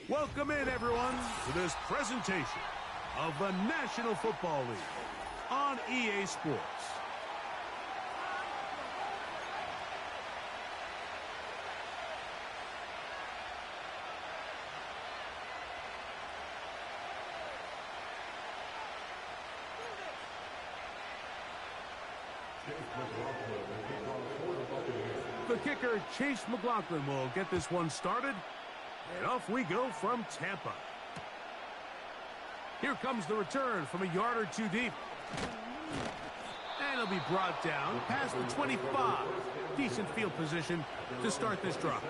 Welcome in, everyone, to this presentation of the National Football League on EA Sports. The kicker, Chase McLaughlin, will get this one started. And off we go from Tampa. Here comes the return from a yard or two deep. And he'll be brought down past the 25. Decent field position to start this drive.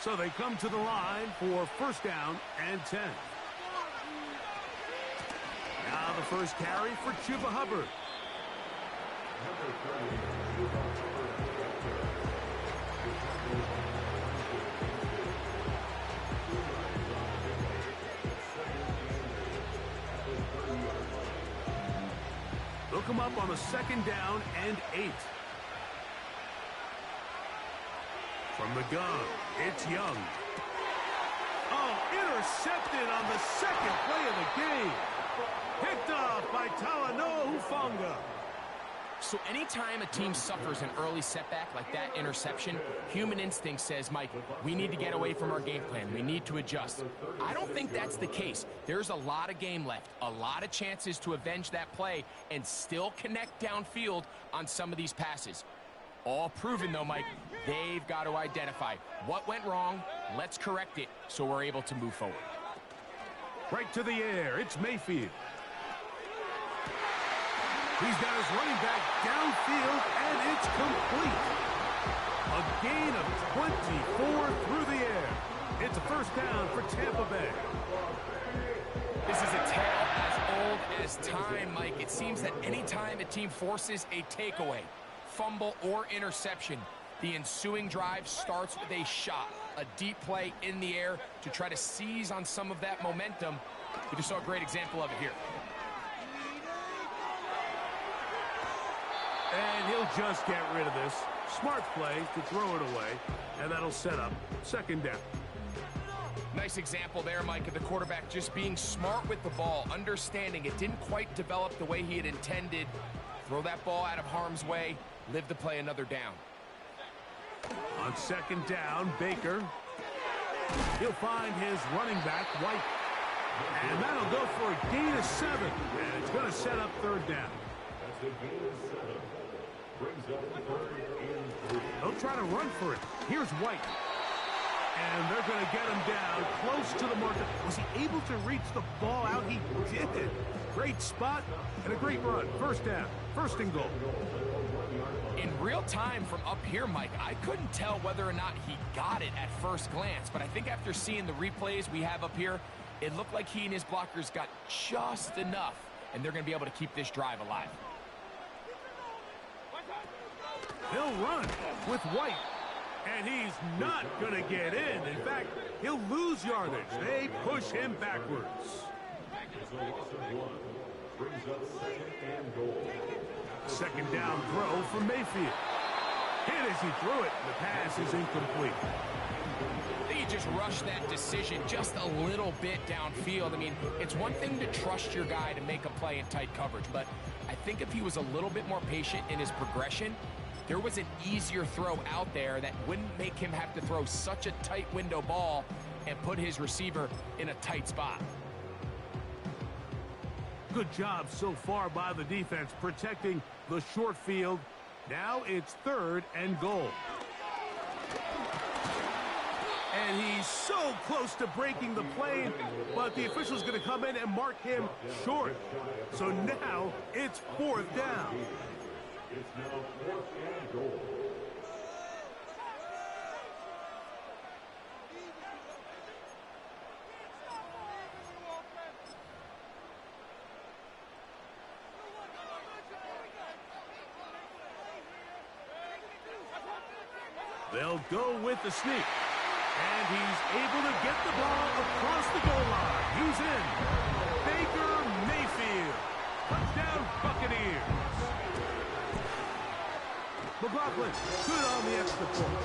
So they come to the line for first down and 10. Now the first carry for Chuba Hubbard. They'll come up on a second down and 8. From the gun, it's Young. Oh, intercepted on the second play of the game. Picked off by Talanoa Hufanga. So anytime a team suffers an early setback like that interception, human instinct says, Mike, we need to get away from our game plan. We need to adjust. I don't think that's the case. There's a lot of game left, a lot of chances to avenge that play and still connect downfield on some of these passes. All proven, though, Mike. They've got to identify what went wrong. Let's correct it so we're able to move forward. Right to the air. It's Mayfield. He's got his running back downfield, and it's complete. A gain of 24 through the air. It's a first down for Tampa Bay. This is a tale as old as time, Mike. It seems that any time a team forces a takeaway, fumble, or interception, the ensuing drive starts with a shot, a deep play in the air to try to seize on some of that momentum. We just saw a great example of it here. And he'll just get rid of this. Smart play to throw it away, and that'll set up second down. Nice example there, Mike, of the quarterback just being smart with the ball, understanding it didn't quite develop the way he had intended. Throw that ball out of harm's way, live to play another down. On second down, Baker. He'll find his running back, White. And that'll go for a gain of 7. And it's going to set up third down. They'll try to run for it. Here's White. And they're going to get him down close to the marker. Was he able to reach the ball out? He did. Great spot and a great run. First down. First and goal. In real time from up here, Mike, I couldn't tell whether or not he got it at first glance. But I think after seeing the replays we have up here, it looked like he and his blockers got just enough. And they're going to be able to keep this drive alive. He'll run with White. And he's not going to get in. In fact, he'll lose yardage. They push him backwards. Second down throw for Mayfield. Hit as he threw it. The pass is incomplete. I think he just rushed that decision just a little bit downfield. I mean, it's one thing to trust your guy to make a play in tight coverage, but I think if he was a little bit more patient in his progression, there was an easier throw out there that wouldn't make him have to throw such a tight window ball and put his receiver in a tight spot. Good job so far by the defense protecting the short field. Now it's third and goal. And he's so close to breaking the plane, but the official's going to come in and mark him short. So now it's fourth down. It's now fourth and goal. They'll go with the sneak. And he's able to get the ball across the goal line. He's in. Baker Mayfield. Buccaneers. McLaughlin, good on the extra point.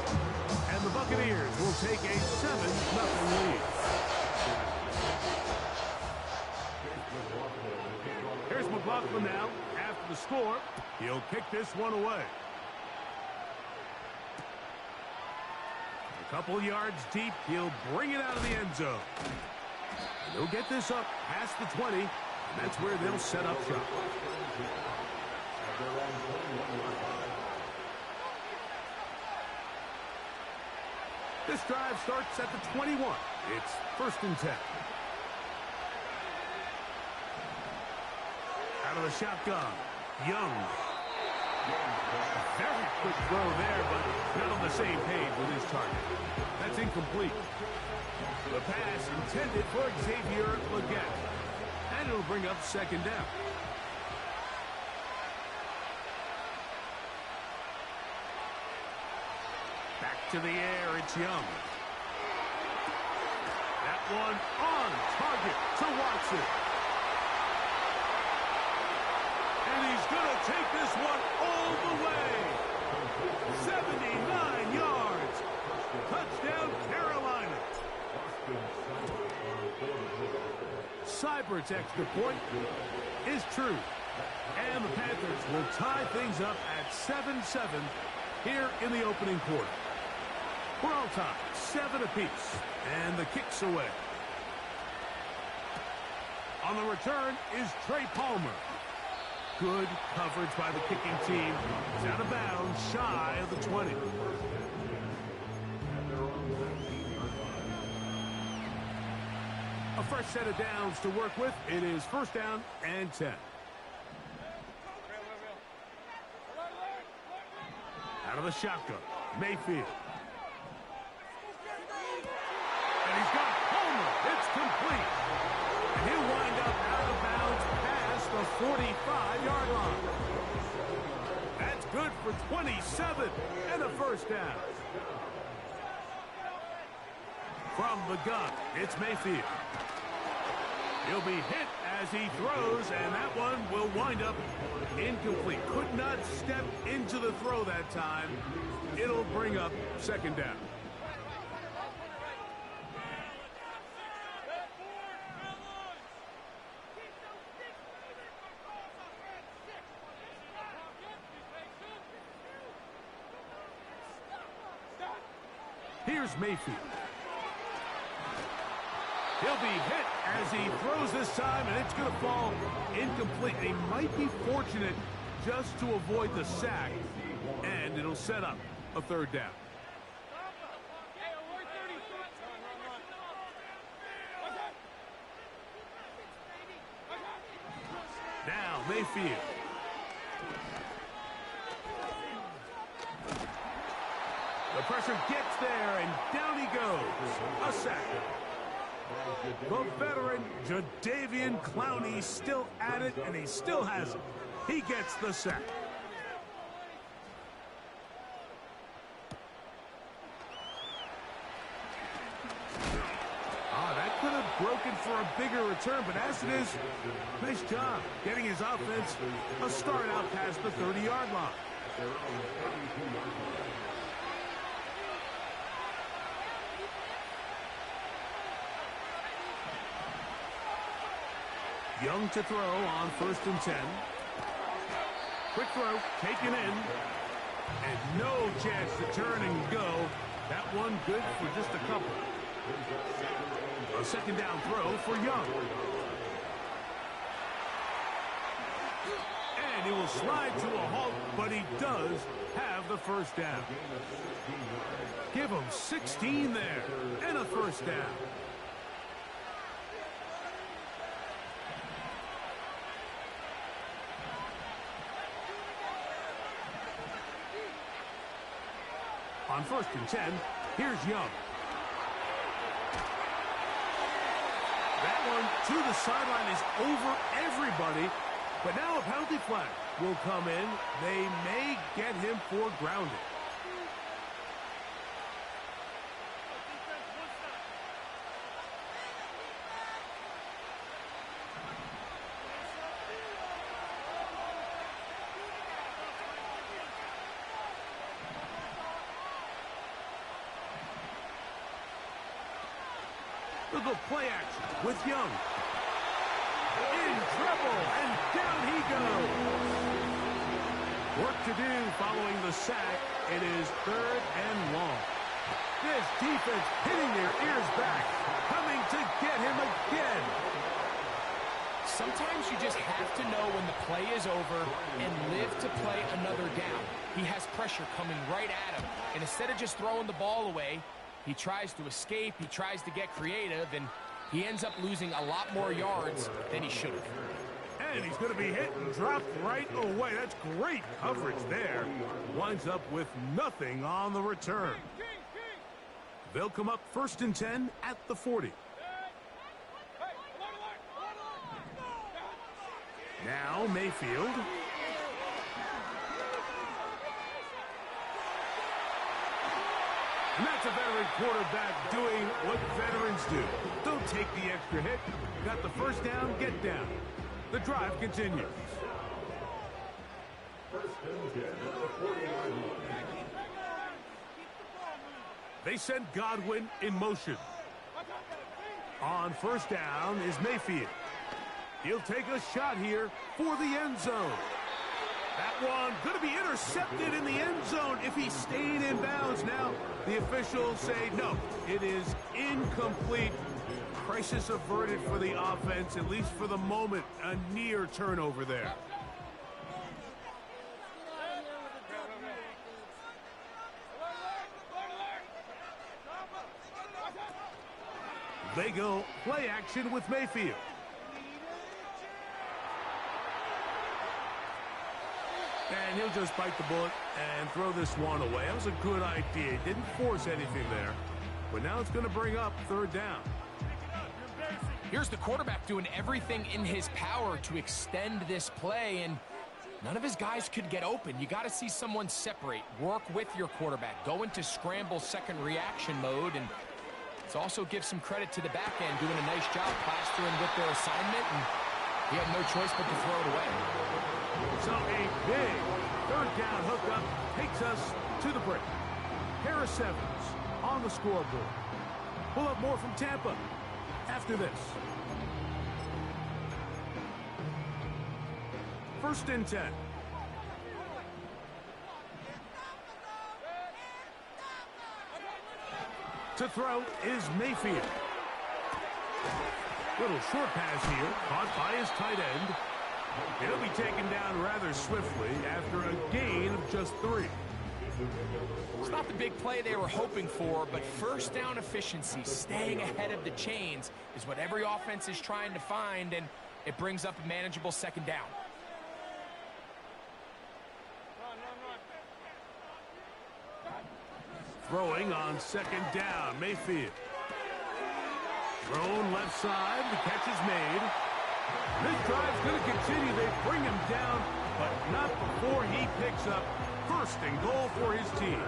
And the Buccaneers will take a 7-0 lead. Here's McLaughlin now. After the score, he'll kick this one away. A couple yards deep, he'll bring it out of the end zone. And he'll get this up past the 20, and that's where they'll set up shop. This drive starts at the 21. It's 1st and 10. Out of the shotgun, Young. Very quick throw there, but not on the same page with his target. That's incomplete. The pass intended for Xavier Legette. And it'll bring up 2nd down. Back to the air, it's Young. That one on target to Watson. And he's going to take this one all the way. 79 yards. Touchdown, Carolina. Seibert's extra point is true. And the Panthers will tie things up at 7-7 here in the opening quarter. We're all tied, 7 apiece, and the kick's away. On the return is Trey Palmer. Good coverage by the kicking team. It's out of bounds, shy of the 20. A fresh set of downs to work with. It is 1st down and 10. Out of the shotgun, Mayfield. And he's got Palmer. It's complete. And he'll wind up out of bounds past the 45-yard line. That's good for 27 and a 1st down. From the gun, it's Mayfield. He'll be hit as he throws, and that one will wind up incomplete. Could not step into the throw that time. It'll bring up 2nd down. Here's Mayfield. He'll be hit as he throws this time, and it's going to fall incomplete. He might be fortunate just to avoid the sack, and it'll set up a 3rd down. Now Mayfield. The pressure gets there, and down he goes. A sack. The veteran, Jadeveon Clowney, still at it, and he still has it. He gets the sack. That could have broken for a bigger return, but as it is, nice job getting his offense a start out past the 30-yard line. Young to throw on 1st and 10. Quick throw, taken in. And no chance to turn and go. That one good for just a couple. A 2nd down throw for Young. And he will slide to a halt, but he does have the 1st down. Give him 16 there, and a 1st down. On 1st and 10, here's Young. That one to the sideline is over everybody, but now a penalty flag will come in. They may get him for grounding. They'll go play action with Young. In trouble, and down he goes. Work to do following the sack. It is 3rd and long. This defense hitting their ears back, coming to get him again. Sometimes you just have to know when the play is over and live to play another down. He has pressure coming right at him, and instead of just throwing the ball away, he tries to escape, he tries to get creative, and he ends up losing a lot more yards than he should have. And he's going to be hit and dropped right away. That's great coverage there. Winds up with nothing on the return. They'll come up 1st and 10 at the 40. Now Mayfield. And that's a veteran quarterback doing what veterans do. Don't take the extra hit. Got the first down, get down. The drive continues. They send Godwin in motion. On 1st down is Mayfield. He'll take a shot here for the end zone. That one going to be intercepted in the end zone if he stayed in bounds. Now the officials say no, it is incomplete. Crisis averted for the offense, at least for the moment. A near turnover there. They go play action with Mayfield. And he'll just bite the bullet and throw this one away. That was a good idea. Didn't force anything there. But now it's going to bring up 3rd down. Here's the quarterback doing everything in his power to extend this play, and none of his guys could get open. You got to see someone separate, work with your quarterback, go into scramble second reaction mode, and let's also give some credit to the back end doing a nice job plastering with their assignment, and he had no choice but to throw it away. So a big 3rd down hookup takes us to the break. Harris Evans on the scoreboard. We'll have more from Tampa after this. 1st and 10. To throw is Mayfield. Little short pass here, caught by his tight end. He'll be taken down rather swiftly after a gain of just 3. It's not the big play they were hoping for, but 1st down efficiency, staying ahead of the chains, is what every offense is trying to find, and it brings up a manageable 2nd down. Throwing on 2nd down, Mayfield. Thrown left side, the catch is made. This drive's going to continue. They bring him down, but not before he picks up 1st and goal for his team.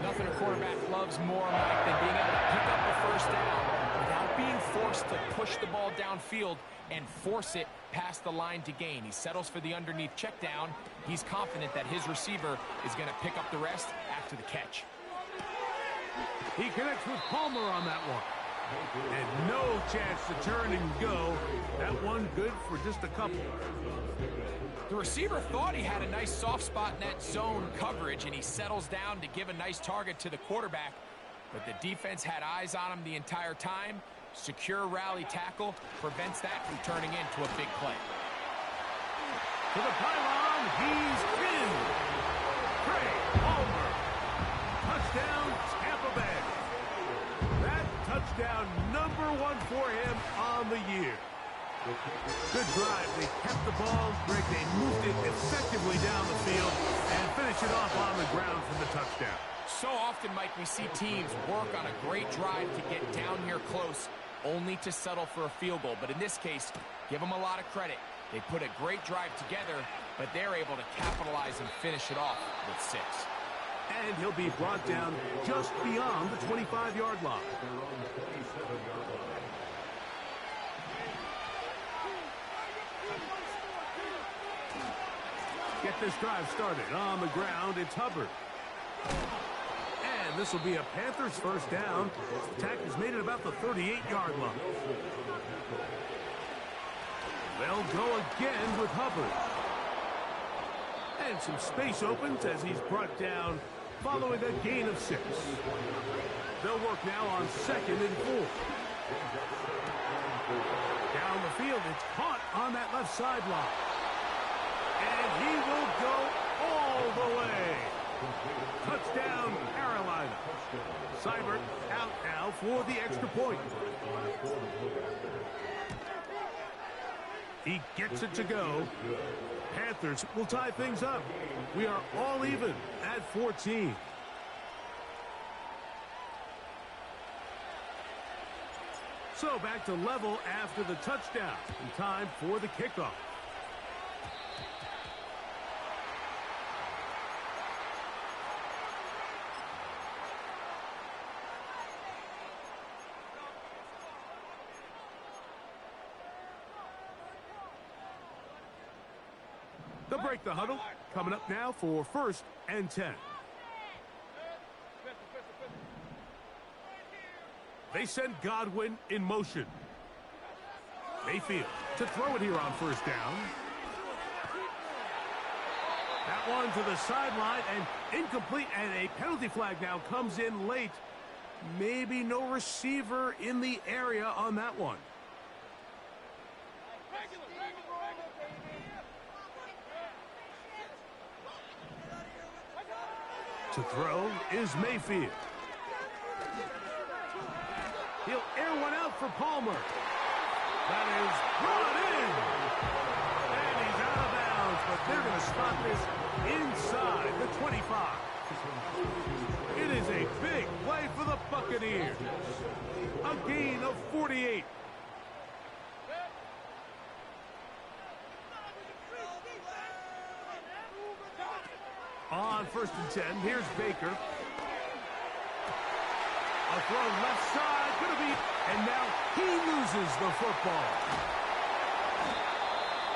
Nothing a quarterback loves more, Mike, than being able to pick up the 1st down without being forced to push the ball downfield and force it past the line to gain. He settles for the underneath check down. He's confident that his receiver is going to pick up the rest after the catch. He connects with Palmer on that one. And no chance to turn and go. That one good for just a couple. The receiver thought he had a nice soft spot in that zone coverage, and he settles down to give a nice target to the quarterback. But the defense had eyes on him the entire time. Secure rally tackle prevents that from turning into a big play. To the pylon, he's in. Trey Palmer. Touchdown, Tampa Bay. That touchdown #1 for him on the year. Good drive. They kept the ball. Greg, they moved it effectively down the field and finish it off on the ground for the touchdown. So often, Mike, we see teams work on a great drive to get down here close, only to settle for a field goal. But in this case, give them a lot of credit. They put a great drive together, but they're able to capitalize and finish it off with 6. And he'll be brought down just beyond the 25-yard line. Get this drive started on the ground. It's Hubbard. And And this will be a Panthers first down. Attack is made at about the 38-yard line. They'll go again with Hubbard. And some space opens as he's brought down following a gain of 6. They'll work now on 2nd and 4. Down the field, it's caught on that left sideline. And he will go all the way. Touchdown, Carolina. Seibert out now for the extra point. He gets it to go. Panthers will tie things up. We are all even at 14. So back to level after the touchdown. In time for the kickoff. They'll break the huddle. Coming up now for 1st and 10. They send Godwin in motion. Mayfield to throw it here on 1st down. That one to the sideline and incomplete, and a penalty flag now comes in late. Maybe no receiver in the area on that one. To throw is Mayfield. He'll air one out for Palmer. That is brought in. And he's out of bounds, but they're going to spot this inside the 25. It is a big play for the Buccaneers. A gain of 48. On 1st and 10, here's Baker. A throw left side, going to be, and now he loses the football.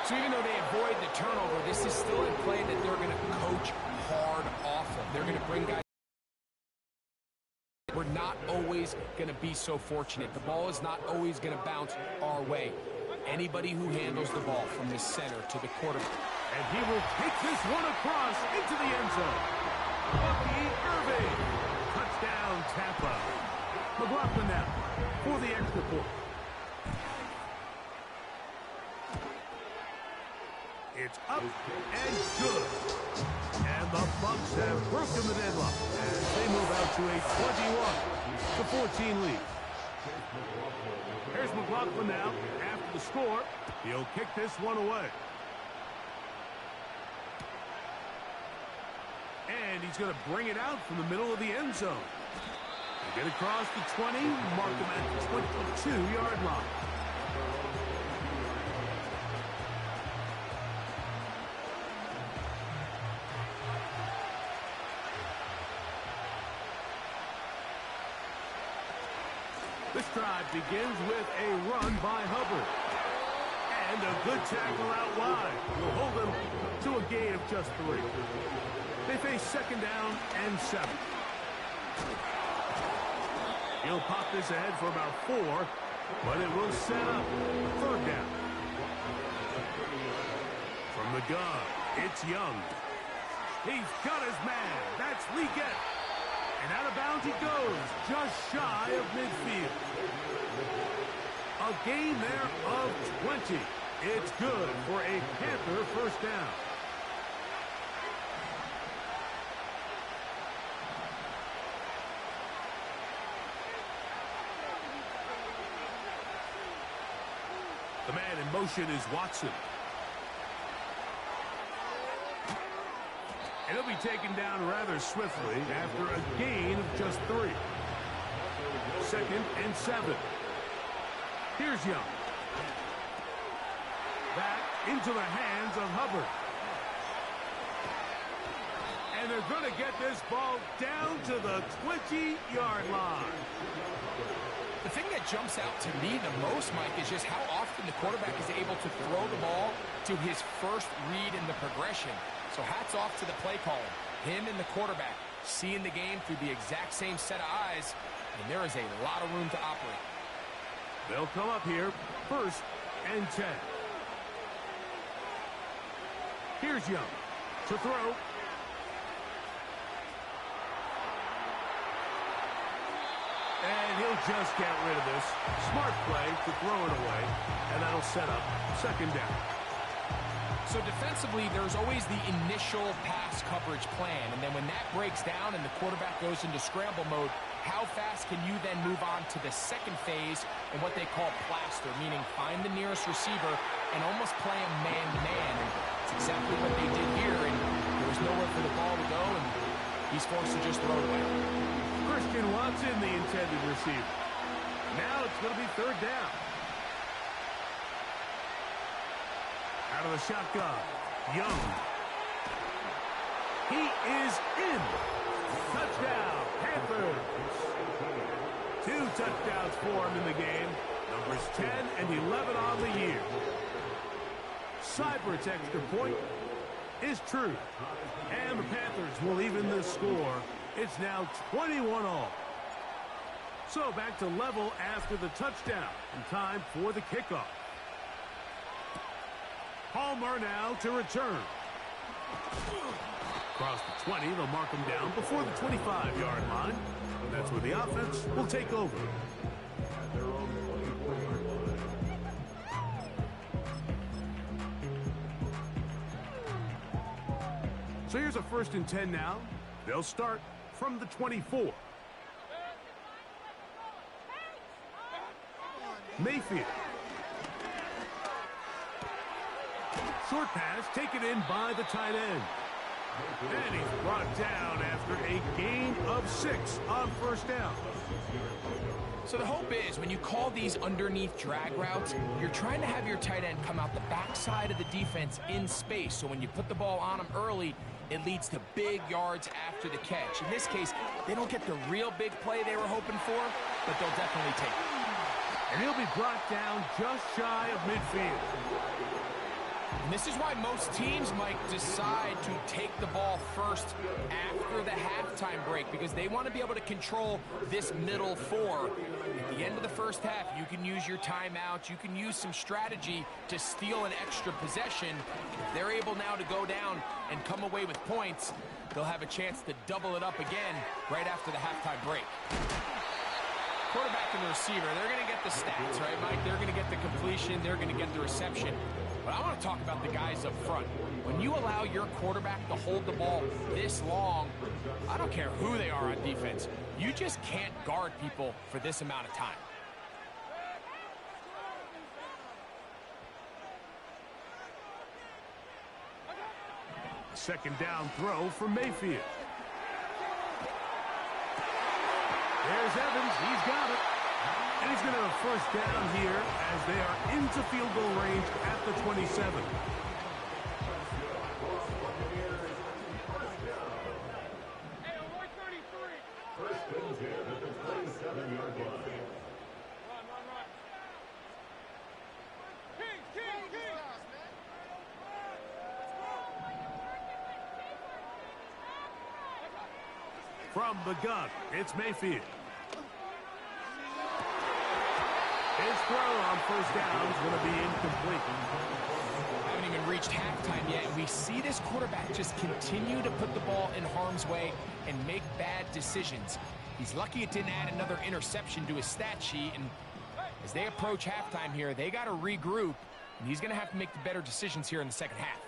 So even though they avoid the turnover, this is still a play that they're going to coach hard off of. They're going to bring guys. We're not always going to be so fortunate. The ball is not always going to bounce our way. Anybody who handles the ball from the center to the quarterback. And he will take this one across into the end zone. Bucky Irving. Touchdown, Tampa. McLaughlin now for the extra point. It's up and good. And the Bucs have broken the deadlock as they move out to a 21-14 lead. Here's McLaughlin now after the score. He'll kick this one away. And he's going to bring it out from the middle of the end zone. They get across the 20, mark him at the 22-yard line. This drive begins with a run by Hubbard. And a good tackle out wide will hold them to a gain of just 3. They face 2nd down and 7. He'll pop this ahead for about 4, but it will set up 3rd down. From the gun, it's Young. He's got his man. That's Leggett. And out of bounds he goes, just shy of midfield. A gain there of 20. It's good for a Panther 1st down. The man in motion is Watson. And he'll be taken down rather swiftly after a gain of just 3. 2nd and 7. Here's Young. Back into the hands of Hubbard. And they're going to get this ball down to the 20-yard line. The thing that jumps out to me the most, Mike, is just how often the quarterback is able to throw the ball to his first read in the progression. So hats off to the play caller, him and the quarterback, seeing the game through the exact same set of eyes, and there is a lot of room to operate. They'll come up here, 1st and 10. Here's Young to throw. And he'll just get rid of this. Smart play to throw it away, and that'll set up 2nd down. So defensively, there's always the initial pass coverage plan, and then when that breaks down and the quarterback goes into scramble mode, how fast can you then move on to the 2nd phase and what they call plaster, meaning find the nearest receiver and almost play a man-to-man. And it's exactly what they did here, and there was nowhere for the ball to go, and he's forced to just throw it away. Christian Watson, the intended receiver. Now it's going to be 3rd down. Out of the shotgun, Young. He is in. Touchdown, Panthers. 2 touchdowns for him in the game. Numbers 10 and 11 on the year. Seibert's extra point is true. And the Panthers will even the score. It's now 21-all. So back to level after the touchdown. And time for the kickoff. Palmer now to return. Across the 20, they'll mark him down before the 25-yard line. And that's where the offense will take over. So here's a 1st and 10 now. They'll start from the 24. Mayfield. Short pass taken in by the tight end. And he's brought down after a gain of 6 on 1st down. So the hope is when you call these underneath drag routes, you're trying to have your tight end come out the backside of the defense in space. So when you put the ball on him early, it leads to big yards after the catch. In this case, they don't get the real big play they were hoping for, but they'll definitely take it. And he'll be brought down just shy of midfield. And this is why most teams, Mike, decide to take the ball first after the halftime break, because they want to be able to control this middle 4. At the end of the 1st half, you can use your timeout. You can use some strategy to steal an extra possession. If they're able now to go down and come away with points, they'll have a chance to double it up again right after the halftime break. Quarterback and the receiver, they're going to get the stats, right, Mike? They're going to get the completion. They're going to get the reception. But I want to talk about the guys up front. When you allow your quarterback to hold the ball this long, I don't care who they are on defense, you just can't guard people for this amount of time. Second down throw for Mayfield. There's Evans. He's got it. And he's going to have a 1st down here as they are into field goal range at the 27. From the gun, it's Mayfield. His throw on 1st down is going to be incomplete. Haven't even reached halftime yet, and we see this quarterback just continue to put the ball in harm's way and make bad decisions. He's lucky it didn't add another interception to his stat sheet, and as they approach halftime here, they got to regroup, and he's going to have to make the better decisions here in the 2nd half.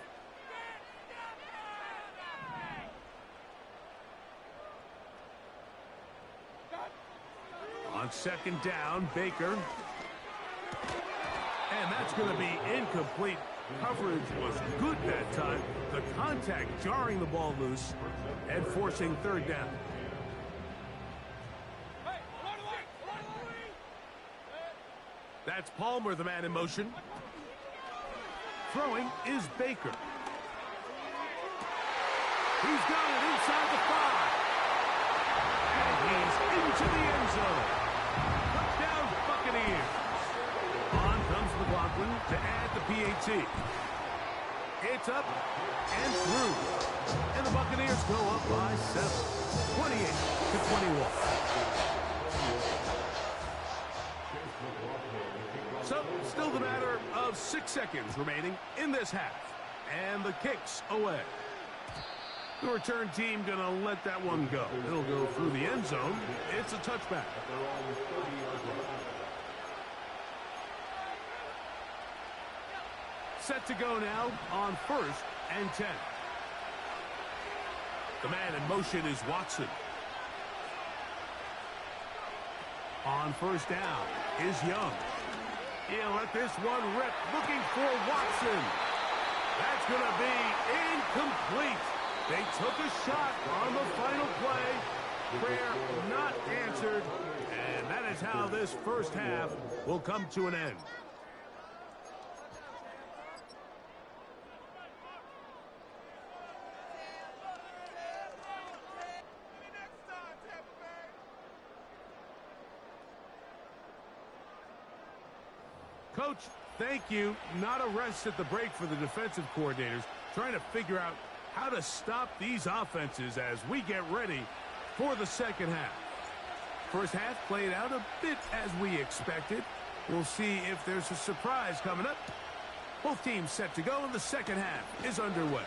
On 2nd down, Baker. And that's going to be incomplete. Coverage was good that time. The contact jarring the ball loose and forcing 3rd down. That's Palmer, the man in motion. Throwing is Baker. He's got it inside the 5. And he's into the end zone. Touchdown, Buccaneers. On comes McLaughlin to add the PAT. It's up and through. And the Buccaneers go up by 7, 28-21. So, still the matter of 6 seconds remaining in this half. And the kick's away. The return team going to let that one go. It'll go through the end zone. It's a touchback. Set to go now on 1st and 10. The man in motion is Watson. On 1st down is Young. He'll let this one rip, looking for Watson. That's going to be incomplete. They took a shot on the final play. Prayer not answered. And that is how this first half will come to an end. Coach, thank you. Not a rest at the break for the defensive coordinators, trying to figure out how to stop these offenses as we get ready for the second half. First half played out a bit as we expected. We'll see if there's a surprise coming up. Both teams set to go, and the second half is underway.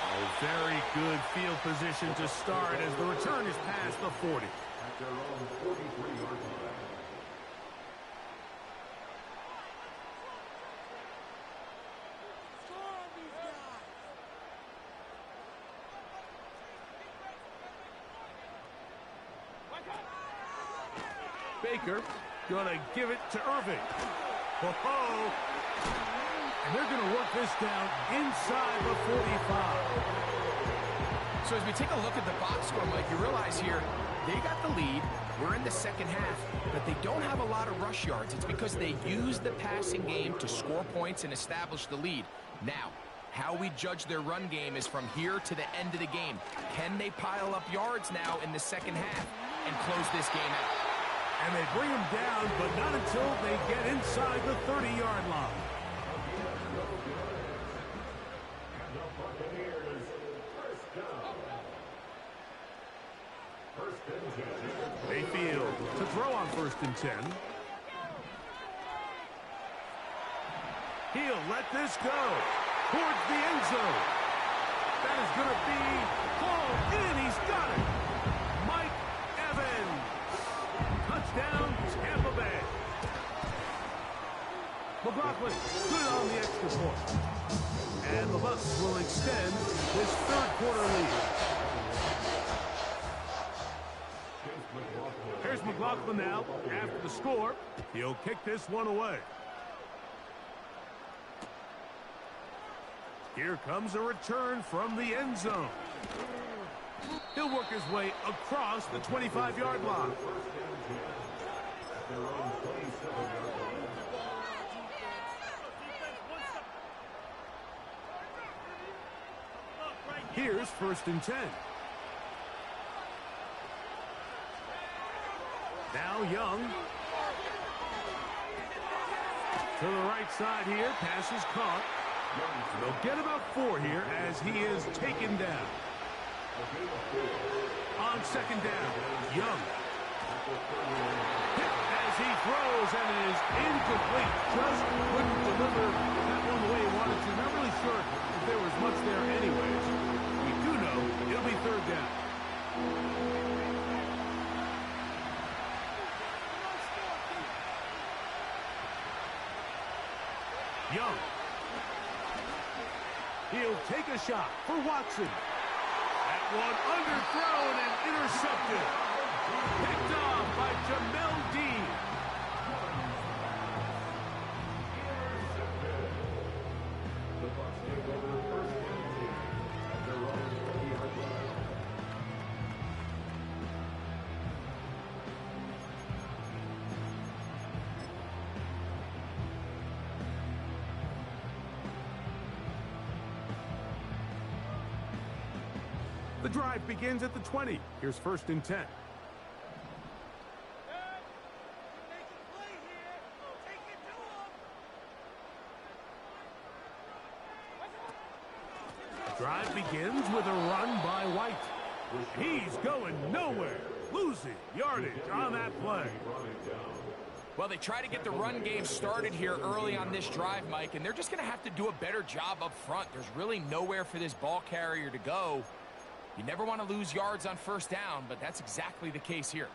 Oh, very good field position to start as the return is past the 40. Their own 43-yard line. Baker gonna give it to Irving. Whoa! And they're gonna work this down inside the 45. So as we take a look at the box score, Mike, you realize here they got the lead. We're in the second half, but they don't have a lot of rush yards. It's because they use the passing game to score points and establish the lead. Now, how we judge their run game is from here to the end of the game. Can they pile up yards now in the second half and close this game out? And they bring them down, but not until they get inside the 30-yard line. Mayfield to throw on 1st and 10. He'll let this go towards the end zone. That is going to be hauled in. He's got it. Mike Evans. Touchdown, Tampa Bay. McLaughlin good on the extra point. And the Bucs will extend this third-quarter lead. Here's McLaughlin now after the score. He'll kick this one away. Here comes a return from the end zone. He'll work his way across the 25-yard line. Here's 1st and 10. Now Young. To the right side here. Pass is caught. They'll get about 4 here as he is taken down. On 2nd down, Young. Hit as he throws, and it is incomplete. Just couldn't deliver that one the way he wanted to. Not really sure if there was much there anyways. We do know it'll be 3rd down. Young. He'll take a shot for Watson. That one underthrown and intercepted. Picked off by Jamel Dean. The Bucs take over the first at their own 30-yard line. The drive begins at the 20. Here's 1st and 10. drive begins with a run by White. He's going nowhere, losing yardage on that play. Well, they try to get the run game started here early on this drive, Mike, and they're just going to have to do a better job up front. There's really nowhere for this ball carrier to go. You never want to lose yards on first down, but that's exactly the case here.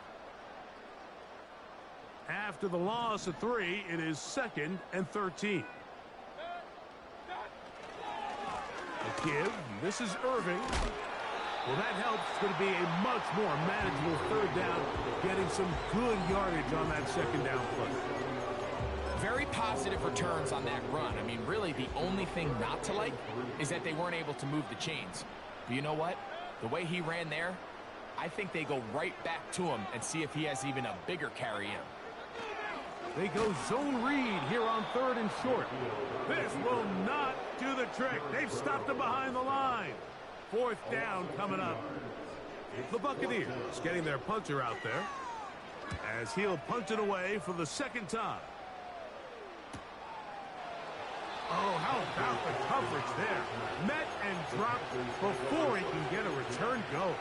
After the loss of 3, it is 2nd and 13. A give. This is Irving. Well, that helps. It's going to be a much more manageable 3rd down, getting some good yardage on that 2nd down play. Very positive returns on that run. I mean, really, the only thing not to like is that they weren't able to move the chains. But you know what? The way he ran there, I think they go right back to him and see if he has even a bigger carry in. They go zone read here on 3rd and short. This will not do the trick. They've stopped him behind the line. 4th down coming up. The Buccaneers getting their punter out there as he'll punt it away for the 2nd time. Oh, how about the coverage there? Met and dropped before he can get a return go.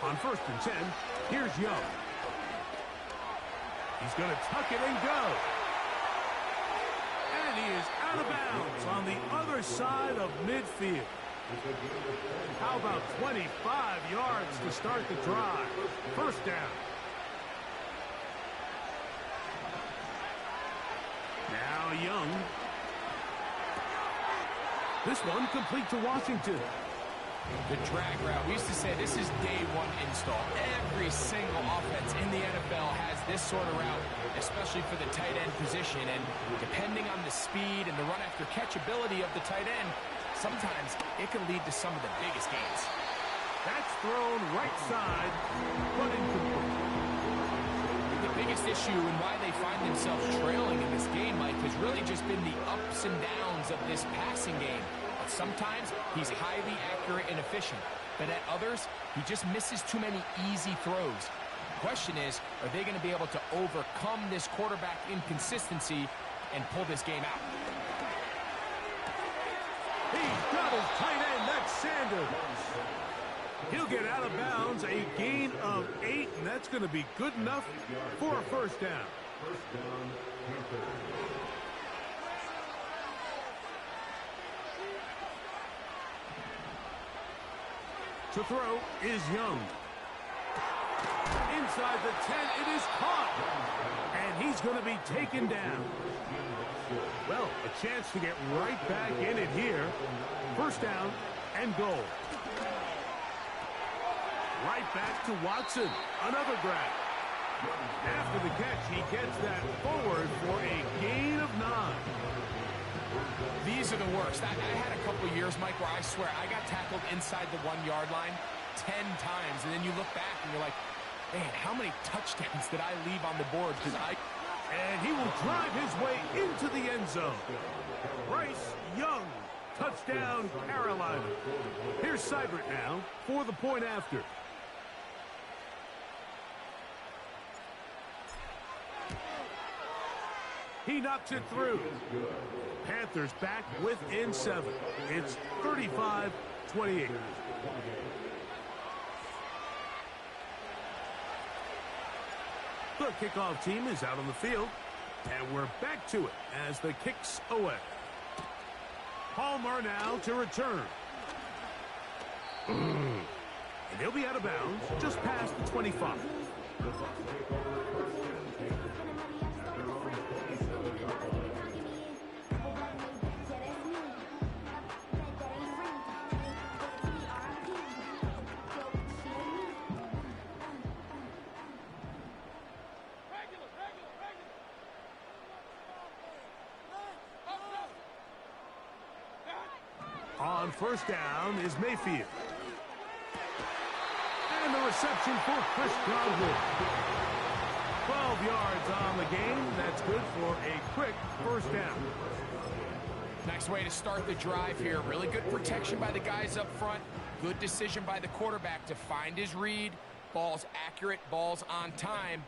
On 1st and 10, here's Young. He's going to tuck it and go. And he is out of bounds on the other side of midfield. How about 25 yards to start the drive? 1st down. Now Young. This one complete to Washington. The drag route. We used to say this is day 1 install. Every single offense in the NFL has this sort of route, especially for the tight end position. And depending on the speed and the run after catch ability of the tight end, sometimes it can lead to some of the biggest gains. That's thrown right side, but incomplete. The biggest issue and why they find themselves trailing in this game, Mike, has really just been the ups and downs of this passing game. Sometimes he's highly accurate and efficient, but at others, he just misses too many easy throws. The question is, are they going to be able to overcome this quarterback inconsistency and pull this game out? He's got his tight end. That's Sanders. He'll get out of bounds, a gain of 8, and that's going to be good enough for a 1st down. To throw is Young. Inside the 10, it is caught. And he's going to be taken down. Well, a chance to get right back in it here. 1st down and goal. Right back to Watson. Another grab. After the catch, he gets that forward for a gain of 9. These are the worst. I had a couple years, Mike, where I swear I got tackled inside the 1-yard line 10 times, and then you look back and you're like, man, how many touchdowns did I leave on the board? And he will drive his way into the end zone. Bryce Young, touchdown, Carolina. Here's Seibert now for the point after. He knocks it through. Panthers back within 7. It's 35-28. The kickoff team is out on the field, and we're back to it as the kick's away. Palmer now to return. And he'll be out of bounds just past the 25. On 1st down is Mayfield. And the reception for Chris Godwin. 12 yards on the game. That's good for a quick first down. Nice way to start the drive here. Really good protection by the guys up front. Good decision by the quarterback to find his read. Ball's accurate, ball's on time.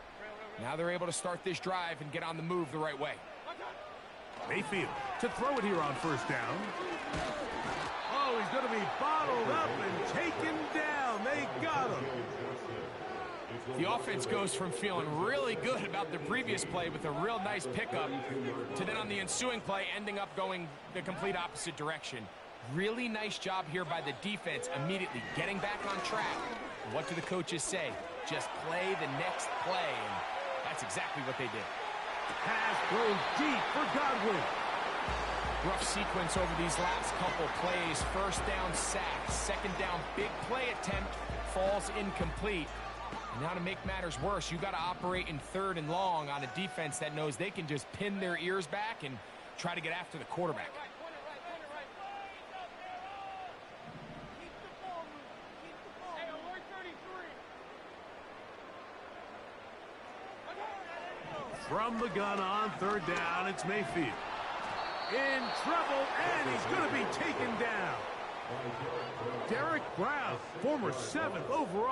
Now they're able to start this drive and get on the move the right way. Mayfield to throw it here on first down. Oh, he's going to be bottled up and taken down. They got him. The offense goes from feeling really good about the previous play with a real nice pickup to then on the ensuing play ending up going the complete opposite direction. Really nice job here by the defense immediately getting back on track. What do the coaches say? Just play the next play, and that's exactly what they did. Pass thrown deep for Godwin. Rough sequence over these last couple plays. First down sack, second down big play attempt, falls incomplete. And now to make matters worse, you got to operate in third and long on a defense that knows they can just pin their ears back and try to get after the quarterback. From the gun on third down, it's Mayfield. In trouble, and he's going to be taken down. Derek Brown, former 7th overall.